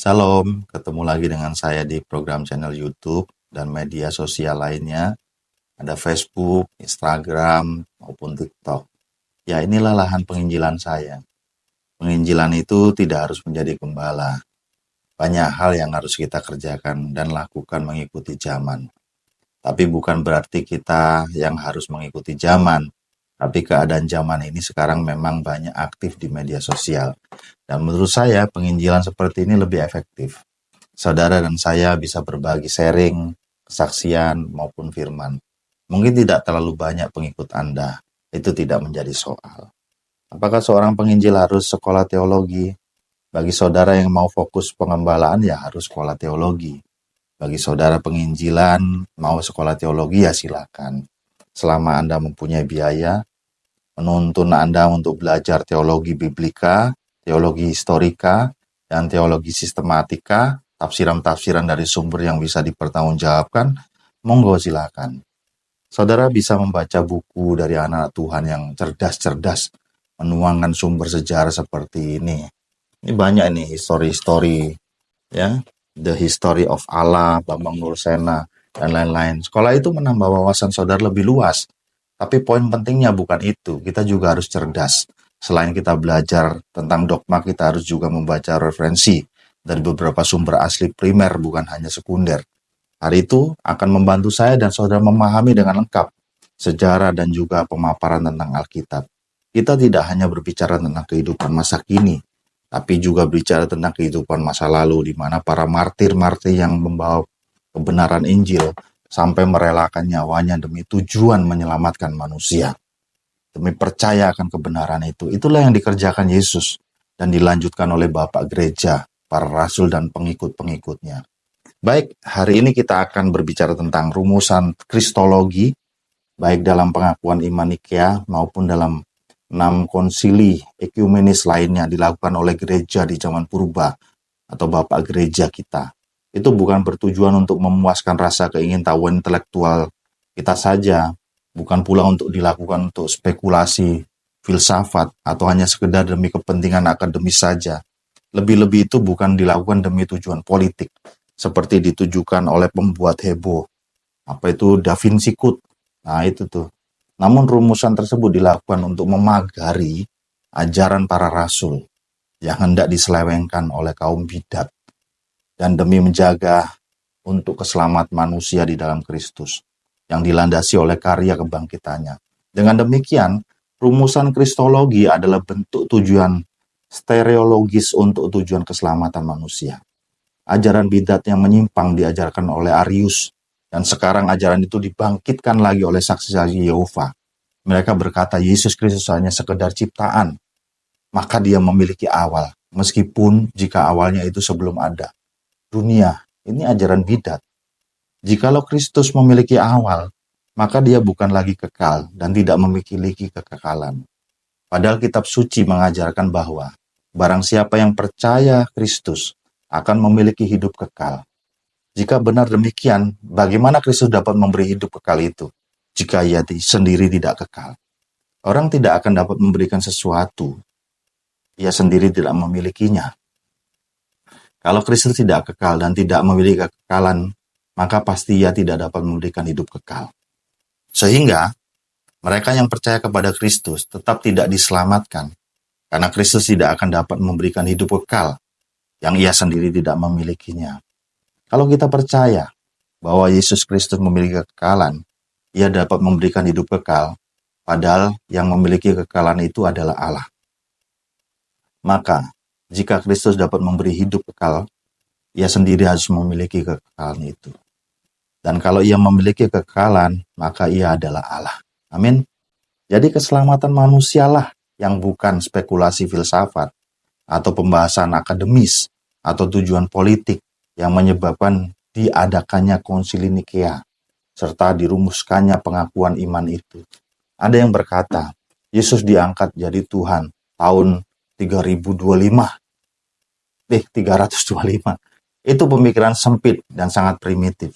Salam, ketemu lagi dengan saya di program channel YouTube dan media sosial lainnya. Ada Facebook, Instagram, maupun TikTok. Ya, inilah lahan penginjilan saya. Penginjilan itu tidak harus menjadi gembala. Banyak hal yang harus kita kerjakan dan lakukan mengikuti zaman. Tapi bukan berarti kita yang harus mengikuti zaman. Tapi keadaan zaman ini sekarang memang banyak aktif di media sosial. Dan menurut saya penginjilan seperti ini lebih efektif. Saudara dan saya bisa berbagi sharing, kesaksian, maupun firman. Mungkin tidak terlalu banyak pengikut Anda, itu tidak menjadi soal. Apakah seorang penginjil harus sekolah teologi? Bagi saudara yang mau fokus pengembalaan, ya harus sekolah teologi. Bagi saudara penginjilan, mau sekolah teologi, ya silakan. Selama Anda mempunyai biaya, menuntun Anda untuk belajar teologi biblika, teologi historika, dan teologi sistematika, tafsiran-tafsiran dari sumber yang bisa dipertanggungjawabkan, monggo silakan. Saudara bisa membaca buku dari anak Tuhan yang cerdas-cerdas, menuangkan sumber sejarah seperti ini. Ini banyak nih history, ya, The History of Allah, Bambang Nursena, dan lain-lain. Sekolah itu menambah wawasan saudara lebih luas. Tapi poin pentingnya bukan itu, kita juga harus cerdas. Selain kita belajar tentang dogma, kita harus juga membaca referensi dari beberapa sumber asli primer, bukan hanya sekunder. Hari itu akan membantu saya dan saudara memahami dengan lengkap sejarah dan juga pemaparan tentang Alkitab. Kita tidak hanya berbicara tentang kehidupan masa kini, tapi juga bicara tentang kehidupan masa lalu, di mana para martir-martir yang membawa kebenaran Injil sampai merelakan nyawanya demi tujuan menyelamatkan manusia. Demi percaya akan kebenaran itu. Itulah yang dikerjakan Yesus dan dilanjutkan oleh Bapak Gereja, para rasul dan pengikut-pengikutnya. Baik, hari ini kita akan berbicara tentang rumusan kristologi, baik dalam pengakuan iman Nikea maupun dalam 6 konsili ekumenis lainnya dilakukan oleh gereja di zaman purba atau Bapak Gereja kita. Itu bukan bertujuan untuk memuaskan rasa keingintahuan intelektual kita saja, bukan pula untuk dilakukan untuk spekulasi, filsafat, atau hanya sekedar demi kepentingan akademis saja. Lebih-lebih itu bukan dilakukan demi tujuan politik, seperti ditujukan oleh pembuat heboh. Apa itu Da Vinci Code? Nah itu tuh. Namun rumusan tersebut dilakukan untuk memagari ajaran para rasul yang hendak diselewengkan oleh kaum bidat dan demi menjaga untuk keselamatan manusia di dalam Kristus yang dilandasi oleh karya kebangkitannya. Dengan demikian, rumusan kristologi adalah bentuk tujuan stereologis untuk tujuan keselamatan manusia. Ajaran bidat yang menyimpang diajarkan oleh Arius, dan sekarang ajaran itu dibangkitkan lagi oleh saksi-saksi Yehova. Mereka berkata Yesus Kristus hanya sekedar ciptaan, maka dia memiliki awal, meskipun jika awalnya itu sebelum ada dunia. Ini ajaran bidat. Jikalau Kristus memiliki awal, maka dia bukan lagi kekal dan tidak memiliki kekekalan. Padahal kitab suci mengajarkan bahwa barang siapa yang percaya Kristus akan memiliki hidup kekal. Jika benar demikian, bagaimana Kristus dapat memberi hidup kekal itu jika ia sendiri tidak kekal? Orang tidak akan dapat memberikan sesuatu, ia sendiri tidak memilikinya. Kalau Kristus tidak kekal dan tidak memiliki kekekalan, maka pasti ia tidak dapat memberikan hidup kekal. Sehingga, mereka yang percaya kepada Kristus tetap tidak diselamatkan, karena Kristus tidak akan dapat memberikan hidup kekal yang ia sendiri tidak memilikinya. Kalau kita percaya bahwa Yesus Kristus memiliki kekekalan, ia dapat memberikan hidup kekal, padahal yang memiliki kekekalan itu adalah Allah. Maka, jika Kristus dapat memberi hidup kekal, ia sendiri harus memiliki kekekalan itu. Dan kalau ia memiliki kekekalan, maka ia adalah Allah. Amin. Jadi keselamatan manusialah yang bukan spekulasi filsafat atau pembahasan akademis atau tujuan politik yang menyebabkan diadakannya konsili Nikea serta dirumuskannya pengakuan iman itu. Ada yang berkata, Yesus diangkat jadi Tuhan tahun 325. Itu pemikiran sempit dan sangat primitif.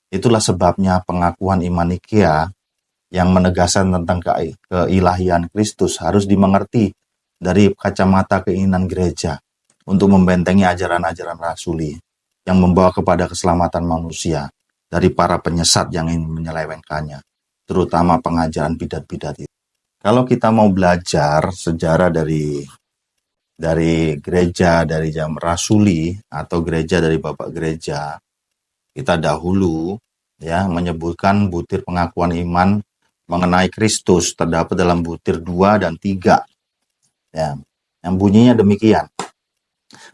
Itulah sebabnya pengakuan iman Nikea yang menegaskan tentang keilahian Kristus harus dimengerti dari kacamata keinginan gereja untuk membentengi ajaran-ajaran rasuli yang membawa kepada keselamatan manusia dari para penyesat yang ingin menyelewengkannya, terutama pengajaran bidat-bidat itu. Kalau kita mau belajar sejarah dari gereja, dari zaman rasuli atau gereja dari bapak gereja, kita dahulu ya menyebutkan butir pengakuan iman mengenai Kristus terdapat dalam butir 2 dan 3. Ya, yang bunyinya demikian.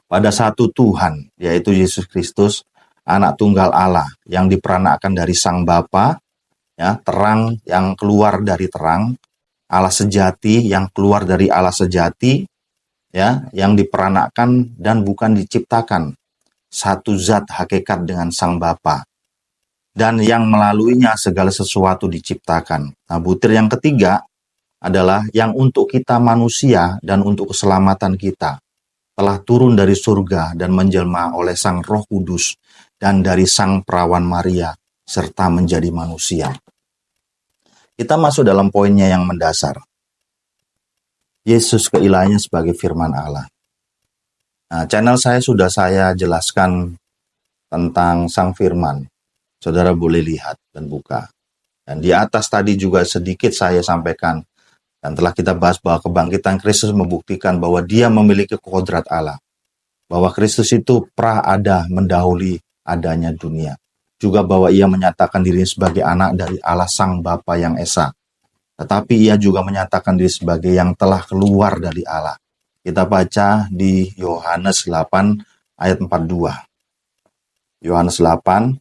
Pada satu Tuhan, yaitu Yesus Kristus, anak tunggal Allah yang diperanakkan dari Sang Bapa, ya, terang yang keluar dari terang, Allah sejati yang keluar dari Allah sejati, ya, yang diperanakkan dan bukan diciptakan, satu zat hakikat dengan Sang Bapa, dan yang melaluinya segala sesuatu diciptakan. Nah, butir yang ketiga adalah yang untuk kita manusia dan untuk keselamatan kita telah turun dari surga dan menjelma oleh Sang Roh Kudus dan dari Sang Perawan Maria serta menjadi manusia. Kita masuk dalam poinnya yang mendasar. Yesus keilahiannya sebagai firman Allah. Nah, channel saya sudah saya jelaskan tentang Sang Firman. Saudara boleh lihat dan buka. Dan di atas tadi juga sedikit saya sampaikan dan telah kita bahas bahwa kebangkitan Kristus membuktikan bahwa Dia memiliki kodrat Allah. Bahwa Kristus itu pra-ada mendahului adanya dunia. Juga bahwa Ia menyatakan diri sebagai anak dari Allah Sang Bapa yang Esa. Tetapi Ia juga menyatakan diri sebagai yang telah keluar dari Allah. Kita baca di Yohanes 8 ayat 42. Yohanes 8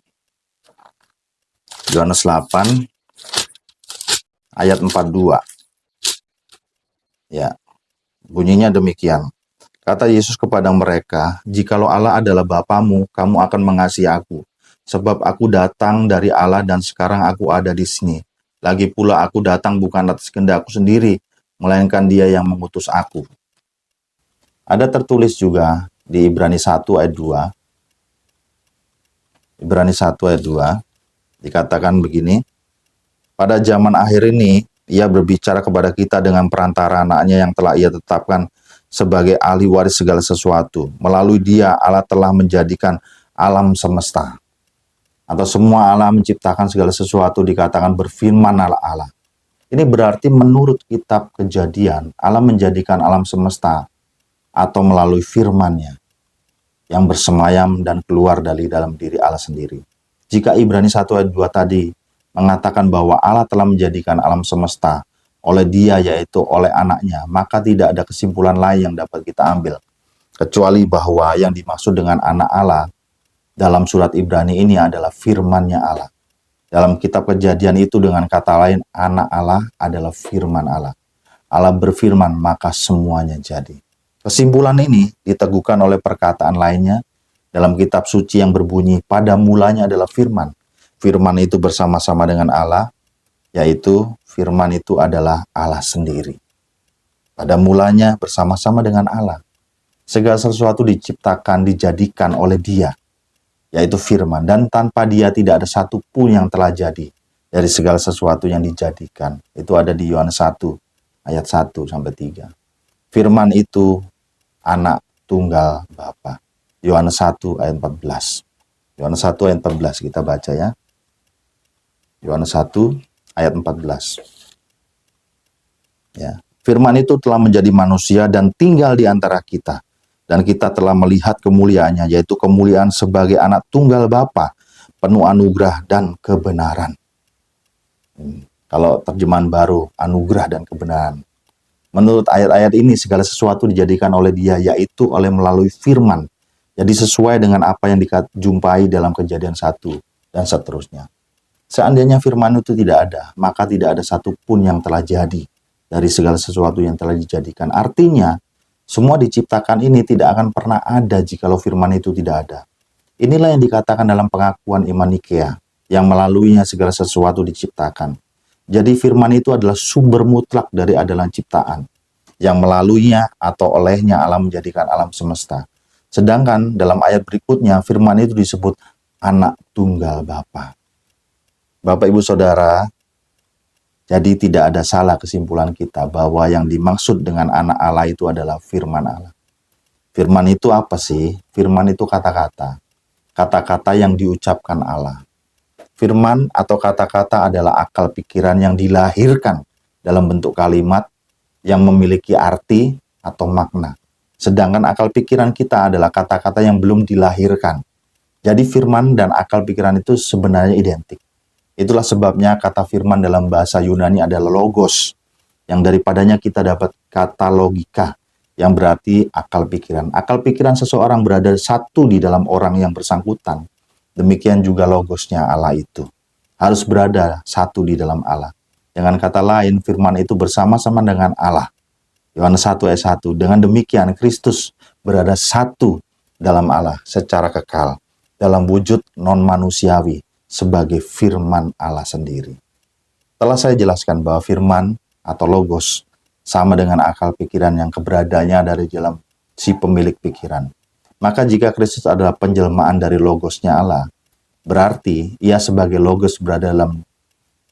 ayat 42. Ya, bunyinya demikian. Kata Yesus kepada mereka, "Jikalau Allah adalah Bapamu, kamu akan mengasihi aku, sebab aku datang dari Allah dan sekarang aku ada di sini. Lagi pula aku datang bukan atas kehendakku sendiri, melainkan Dia yang mengutus aku." Ada tertulis juga di Ibrani 1 ayat 2. Ibrani 1 ayat 2 dikatakan begini, "Pada zaman akhir ini, Ia berbicara kepada kita dengan perantara anaknya yang telah Ia tetapkan sebagai ahli waris segala sesuatu. Melalui Dia, Allah telah menjadikan alam semesta." Atau semua Allah menciptakan segala sesuatu dikatakan berfirman Allah. Ini berarti menurut kitab Kejadian, Allah menjadikan alam semesta atau melalui firman-Nya yang bersemayam dan keluar dari dalam diri Allah sendiri. Jika Ibrani 1 ayat 2 tadi mengatakan bahwa Allah telah menjadikan alam semesta oleh Dia, yaitu oleh anaknya, maka tidak ada kesimpulan lain yang dapat kita ambil, kecuali bahwa yang dimaksud dengan anak Allah dalam surat Ibrani ini adalah firman-Nya Allah. Dalam kitab Kejadian itu dengan kata lain, anak Allah adalah firman Allah. Allah berfirman, maka semuanya jadi. Kesimpulan ini diteguhkan oleh perkataan lainnya dalam kitab suci yang berbunyi, pada mulanya adalah firman. Firman itu bersama-sama dengan Allah, yaitu firman itu adalah Allah sendiri. Pada mulanya bersama-sama dengan Allah. Segala sesuatu diciptakan, dijadikan oleh Dia, yaitu firman. Dan tanpa Dia tidak ada satu pun yang telah jadi dari segala sesuatu yang dijadikan. Itu ada di Yohanes 1 ayat 1-3. Firman itu anak tunggal Bapa. Yohanes 1 ayat 14. Yohanes 1 ayat 14 kita baca ya. Yohanes 1 ayat 14. Ya, firman itu telah menjadi manusia dan tinggal di antara kita. Dan kita telah melihat kemuliaannya, yaitu kemuliaan sebagai anak tunggal Bapa, penuh anugerah dan kebenaran. Kalau terjemahan baru, anugerah dan kebenaran. Menurut ayat-ayat ini, segala sesuatu dijadikan oleh Dia, yaitu melalui firman. Jadi sesuai dengan apa yang dijumpai dalam Kejadian 1 dan seterusnya. Seandainya firman itu tidak ada, maka tidak ada satupun yang telah jadi dari segala sesuatu yang telah dijadikan. Artinya, semua diciptakan ini tidak akan pernah ada jikalau firman itu tidak ada. Inilah yang dikatakan dalam pengakuan iman Nikea, yang melaluinya segala sesuatu diciptakan. Jadi firman itu adalah sumber mutlak dari adalah ciptaan, yang melaluinya atau olehnya Allah menjadikan alam semesta. Sedangkan dalam ayat berikutnya, firman itu disebut anak tunggal Bapa. Bapak Ibu Saudara, jadi tidak ada salah kesimpulan kita bahwa yang dimaksud dengan anak Allah itu adalah firman Allah. Firman itu apa sih? Firman itu kata-kata. Kata-kata yang diucapkan Allah. Firman atau kata-kata adalah akal pikiran yang dilahirkan dalam bentuk kalimat yang memiliki arti atau makna. Sedangkan akal pikiran kita adalah kata-kata yang belum dilahirkan. Jadi firman dan akal pikiran itu sebenarnya identik. Itulah sebabnya kata firman dalam bahasa Yunani adalah logos, yang daripadanya kita dapat kata logika, yang berarti akal pikiran. Akal pikiran seseorang berada satu di dalam orang yang bersangkutan. Demikian juga logosnya Allah itu. Harus berada satu di dalam Allah. Dengan kata lain, firman itu bersama-sama dengan Allah. Yohanes 1 ayat 1. Dengan demikian, Kristus berada satu dalam Allah secara kekal, dalam wujud non-manusiawi, sebagai firman Allah sendiri. Telah saya jelaskan bahwa firman atau logos sama dengan akal pikiran yang keberadaannya dari dalam si pemilik pikiran. Maka jika Kristus adalah penjelmaan dari logosnya Allah, berarti ia sebagai logos berada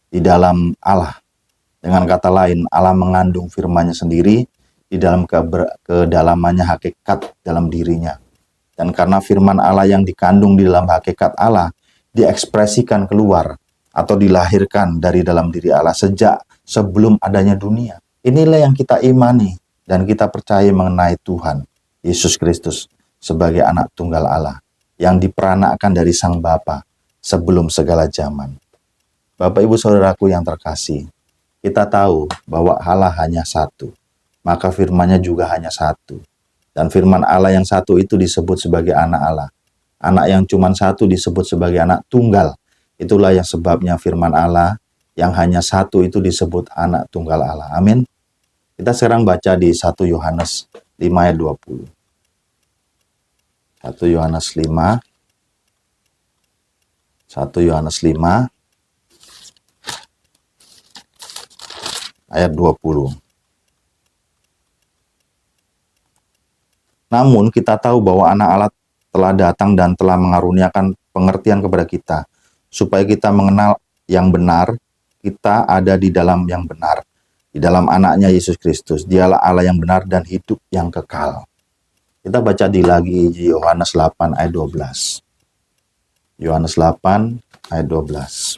di dalam Allah. Dengan kata lain, Allah mengandung firman-Nya sendiri di dalam kedalamannya hakikat dalam dirinya. Dan karena firman Allah yang dikandung di dalam hakikat Allah diekspresikan keluar atau dilahirkan dari dalam diri Allah sejak sebelum adanya dunia. Inilah yang kita imani dan kita percaya mengenai Tuhan Yesus Kristus sebagai anak tunggal Allah yang diperanakkan dari Sang Bapa sebelum segala zaman. Bapak Ibu Saudaraku yang terkasih, kita tahu bahwa Allah hanya satu, maka firman-Nya juga hanya satu. Dan firman Allah yang satu itu disebut sebagai anak Allah. Anak yang cuma satu disebut sebagai anak tunggal. Itulah yang sebabnya firman Allah yang hanya satu itu disebut anak tunggal Allah. Amin. Kita sekarang baca di 1 Yohanes 5 ayat 20. 1 Yohanes 5. 1 Yohanes 5 ayat 20. Namun kita tahu bahwa anak Allah telah datang dan telah mengaruniakan pengertian kepada kita, supaya kita mengenal yang benar, kita ada di dalam yang benar, di dalam anaknya Yesus Kristus. Dialah Allah yang benar dan hidup yang kekal. Kita baca lagi Yohanes 8 ayat 12. Yohanes 8 ayat 12.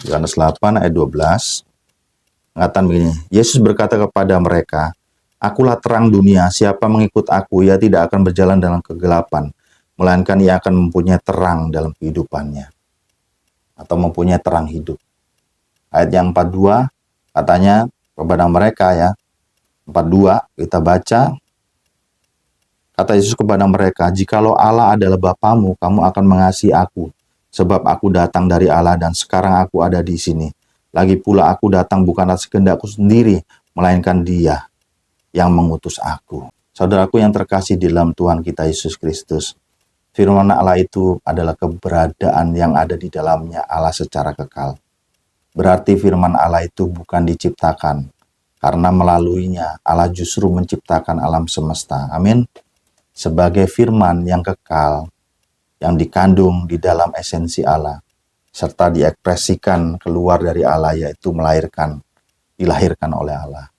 Yohanes 8 ayat 12. Mengatakan begini, Yesus berkata kepada mereka, Akulah terang dunia, siapa mengikut aku, ia tidak akan berjalan dalam kegelapan, melainkan ia akan mempunyai terang dalam kehidupannya. Atau mempunyai terang hidup. Ayat yang 42, katanya kepada mereka ya, 42, kita baca, kata Yesus kepada mereka, Jikalau Allah adalah Bapamu, kamu akan mengasihi aku, sebab aku datang dari Allah dan sekarang aku ada di sini. Lagi pula aku datang bukan atas kehendakku sendiri, melainkan Dia yang mengutus aku. Saudaraku yang terkasih di dalam Tuhan kita Yesus Kristus, firman Allah itu adalah keberadaan yang ada di dalamnya Allah secara kekal. Berarti firman Allah itu bukan diciptakan, karena melaluinya Allah justru menciptakan alam semesta. Amin. Sebagai firman yang kekal, yang dikandung di dalam esensi Allah, serta diekspresikan keluar dari Allah, yaitu dilahirkan oleh Allah.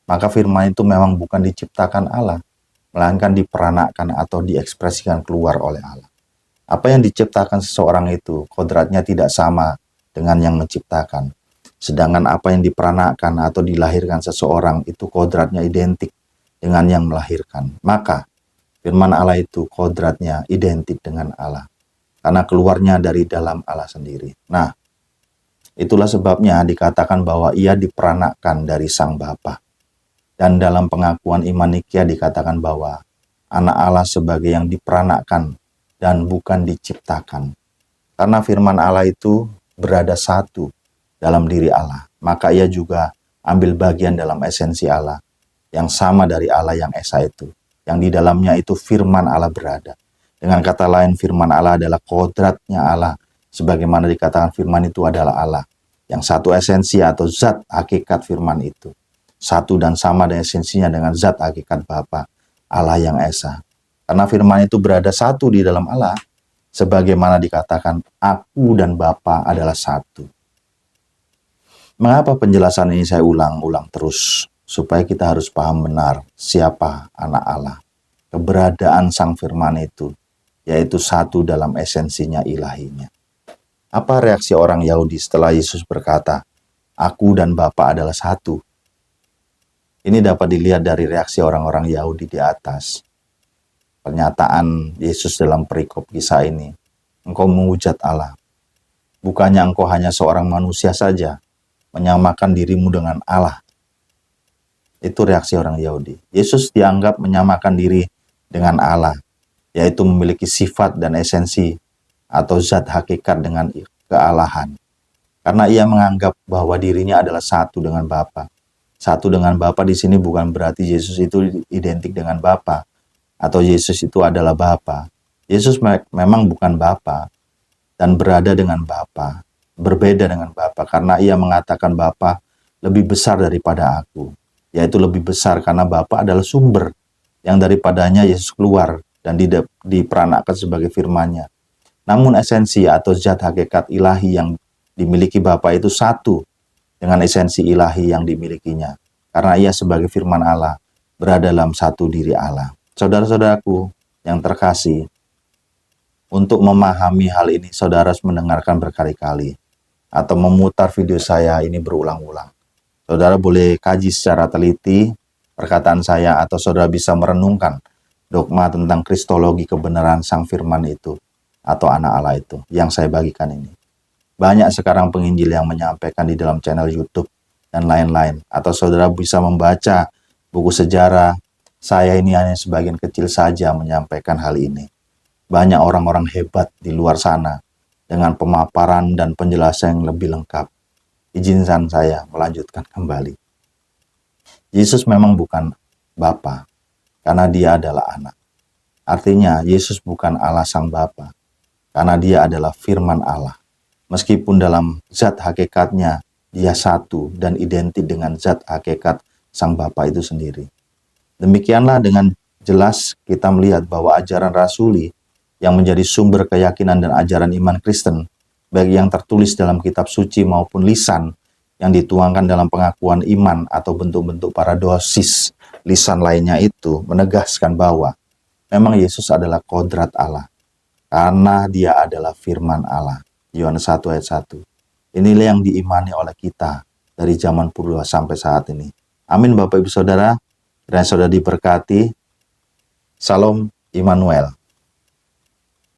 Maka firman itu memang bukan diciptakan Allah, melainkan diperanakkan atau diekspresikan keluar oleh Allah. Apa yang diciptakan seseorang itu, kodratnya tidak sama dengan yang menciptakan. Sedangkan apa yang diperanakkan atau dilahirkan seseorang itu kodratnya identik dengan yang melahirkan. Maka firman Allah itu kodratnya identik dengan Allah, karena keluarnya dari dalam Allah sendiri. Nah, itulah sebabnya dikatakan bahwa ia diperanakkan dari Sang Bapa. Dan dalam pengakuan iman Nikia dikatakan bahwa anak Allah sebagai yang diperanakkan dan bukan diciptakan. Karena firman Allah itu berada satu dalam diri Allah, maka ia juga ambil bagian dalam esensi Allah, yang sama dari Allah yang Esa itu, yang di dalamnya itu firman Allah berada. Dengan kata lain, firman Allah adalah kodratnya Allah, sebagaimana dikatakan firman itu adalah Allah, yang satu esensi atau zat hakikat firman itu. Satu dan sama dengan esensinya dengan zat hakikat Bapa, Allah yang Esa. Karena firman itu berada satu di dalam Allah, sebagaimana dikatakan, aku dan Bapa adalah satu. Mengapa penjelasan ini saya ulang-ulang terus? supaya kita harus paham benar siapa anak Allah. Keberadaan Sang Firman itu, yaitu satu dalam esensinya ilahinya. Apa reaksi orang Yahudi setelah Yesus berkata, "Aku dan Bapa adalah satu"? Ini dapat dilihat dari reaksi orang-orang Yahudi di atas. Pernyataan Yesus dalam perikop kisah ini, "Engkau menghujat Allah. Bukannya engkau hanya seorang manusia saja, menyamakan dirimu dengan Allah." Itu reaksi orang Yahudi. Yesus dianggap menyamakan diri dengan Allah, yaitu memiliki sifat dan esensi atau zat hakikat dengan kealahan. Karena ia menganggap bahwa dirinya adalah satu dengan Bapa. Satu dengan Bapa di sini bukan berarti Yesus itu identik dengan Bapa atau Yesus itu adalah Bapa. Yesus memang bukan Bapa dan berada dengan Bapa, berbeda dengan Bapa karena ia mengatakan Bapa lebih besar daripada aku, yaitu lebih besar karena Bapa adalah sumber yang daripadanya Yesus keluar dan diperanakkan sebagai firman-Nya. Namun esensi atau zat hakikat ilahi yang dimiliki Bapa itu satu dengan esensi ilahi yang dimilikinya. Karena ia sebagai firman Allah berada dalam satu diri Allah. Saudara-saudaraku yang terkasih, untuk memahami hal ini saudara harus mendengarkan berkali-kali atau memutar video saya ini berulang-ulang. Saudara boleh kaji secara teliti perkataan saya atau saudara bisa merenungkan dogma tentang kristologi kebenaran Sang Firman itu atau anak Allah itu yang saya bagikan ini. Banyak sekarang penginjil yang menyampaikan di dalam channel YouTube dan lain-lain. Atau saudara bisa membaca buku sejarah. Saya ini hanya sebagian kecil saja menyampaikan hal ini. Banyak orang-orang hebat di luar sana dengan pemaparan dan penjelasan yang lebih lengkap. Izinkan saya melanjutkan kembali. Yesus memang bukan Bapa, karena dia adalah anak. Artinya Yesus bukan Allah Sang Bapa, karena dia adalah firman Allah. Meskipun dalam zat hakikatnya dia satu dan identik dengan zat hakikat Sang Bapa itu sendiri. Demikianlah dengan jelas kita melihat bahwa ajaran rasuli yang menjadi sumber keyakinan dan ajaran iman Kristen, baik yang tertulis dalam kitab suci maupun lisan yang dituangkan dalam pengakuan iman atau bentuk-bentuk paradosis lisan lainnya itu menegaskan bahwa memang Yesus adalah kodrat Allah karena dia adalah firman Allah. Yohanes 1 ayat 1. Inilah yang diimani oleh kita dari zaman purba sampai saat ini. Amin Bapak Ibu Saudara. Dan saudara diberkati. Salam Immanuel.